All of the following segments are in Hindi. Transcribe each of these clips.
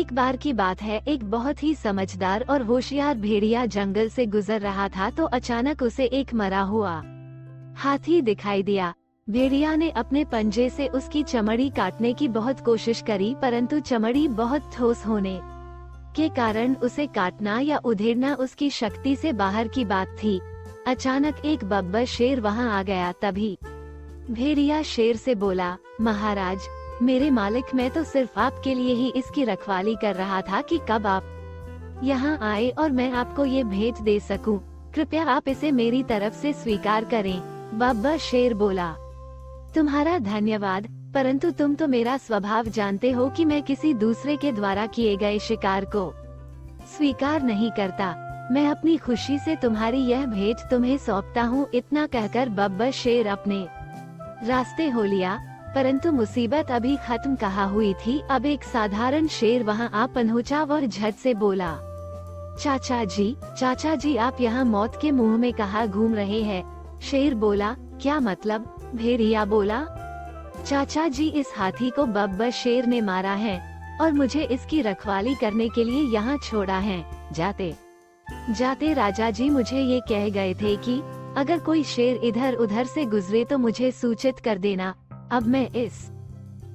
एक बार की बात है, एक बहुत ही समझदार और होशियार भेड़िया जंगल से गुजर रहा था तो अचानक उसे एक मरा हुआ हाथी दिखाई दिया। भेड़िया ने अपने पंजे से उसकी चमड़ी काटने की बहुत कोशिश करी, परंतु चमड़ी बहुत ठोस होने के कारण उसे काटना या उधेड़ना उसकी शक्ति से बाहर की बात थी। अचानक एक बब्बर शेर वहां आ गया। तभी भेड़िया शेर से बोला, महाराज, मेरे मालिक, मैं तो सिर्फ आपके लिए ही इसकी रखवाली कर रहा था कि कब आप यहाँ आए और मैं आपको ये भेंट दे सकूं। कृपया आप इसे मेरी तरफ से स्वीकार करें। बब्बर शेर बोला, तुम्हारा धन्यवाद, परंतु तुम तो मेरा स्वभाव जानते हो कि मैं किसी दूसरे के द्वारा किए गए शिकार को स्वीकार नहीं करता। मैं अपनी खुशी से तुम्हारी यह भेंट तुम्हें सौंपता हूँ। इतना कहकर बब्बर शेर अपने रास्ते हो लिया, परंतु मुसीबत अभी खत्म कहाँ हुई थी। अब एक साधारण शेर वहाँ आ पहुँचा और झट से बोला, चाचा जी, आप यहाँ मौत के मुंह में कहाँ घूम रहे हैं? शेर बोला, क्या मतलब? भेड़िया बोला, चाचा जी, इस हाथी को बब्बर शेर ने मारा है और मुझे इसकी रखवाली करने के लिए यहाँ छोड़ा है। जाते जाते राजा जी मुझे ये कह गए थे कि अगर कोई शेर इधर उधर से गुजरे तो मुझे सूचित कर देना। अब मैं इस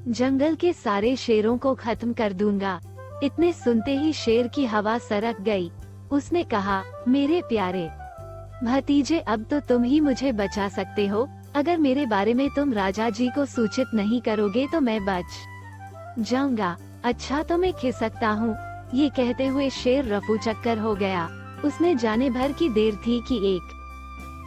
जंगल के सारे शेरों को खत्म कर दूंगा। इतने सुनते ही शेर की हवा सरक गई। उसने कहा, मेरे प्यारे भतीजे, अब तो तुम ही मुझे बचा सकते हो। अगर मेरे बारे में तुम राजा जी को सूचित नहीं करोगे तो मैं बच जाऊंगा। अच्छा, तो मैं खिसकता हूँ। ये कहते हुए शेर रफू चक्कर हो गया। उसने जाने भर की देर थी कि एक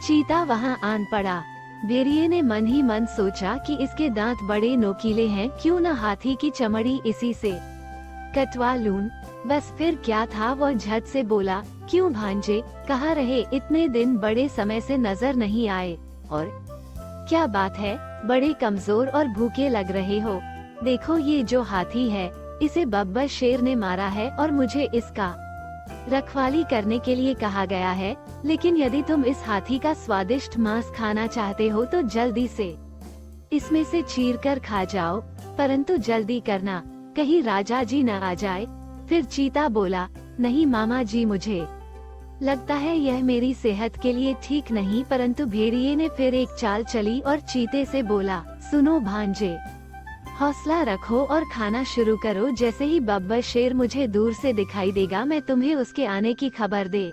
चीता वहाँ आन पड़ा। भेड़िए ने मन ही मन सोचा कि इसके दांत बड़े नोकीले हैं, क्यों न हाथी की चमड़ी इसी से कटवा लूं। बस फिर क्या था, वह झट से बोला, क्यों भांजे, कहाँ रहे? इतने दिन बड़े समय से नजर नहीं आए। और क्या बात है, बड़े कमजोर और भूखे लग रहे हो। देखो, ये जो हाथी है इसे बब्बर शेर ने मारा है और मुझे इसका रखवाली करने के लिए कहा गया है। लेकिन यदि तुम इस हाथी का स्वादिष्ट मांस खाना चाहते हो तो जल्दी से इसमें से चीर कर खा जाओ, परंतु जल्दी करना, कहीं राजा जी न आ जाए। फिर चीता बोला, नहीं मामा जी, मुझे लगता है यह मेरी सेहत के लिए ठीक नहीं। परंतु भेड़िए ने फिर एक चाल चली और चीते से बोला, सुनो भांजे, हौसला रखो और खाना शुरू करो। जैसे ही बब्बर शेर मुझे दूर से दिखाई देगा मैं तुम्हें उसके आने की खबर दे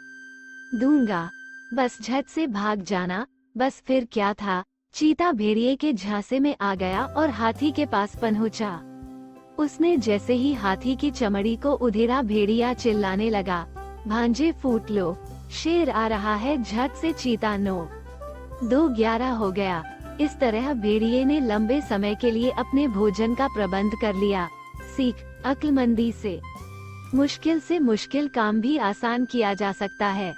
दूंगा। बस झट से भाग जाना। बस फिर क्या था, चीता भेड़िए के झांसे में आ गया और हाथी के पास पहुंचा। उसने जैसे ही हाथी की चमड़ी को उधेड़ा, भेड़िया चिल्लाने लगा, भांजे फूट लो, शेर आ रहा है। झट से चीता 9-2-11 हो गया। इस तरह भेड़िए ने लंबे समय के लिए अपने भोजन का प्रबंध कर लिया। सीख, अक्लमंदी से मुश्किल काम भी आसान किया जा सकता है।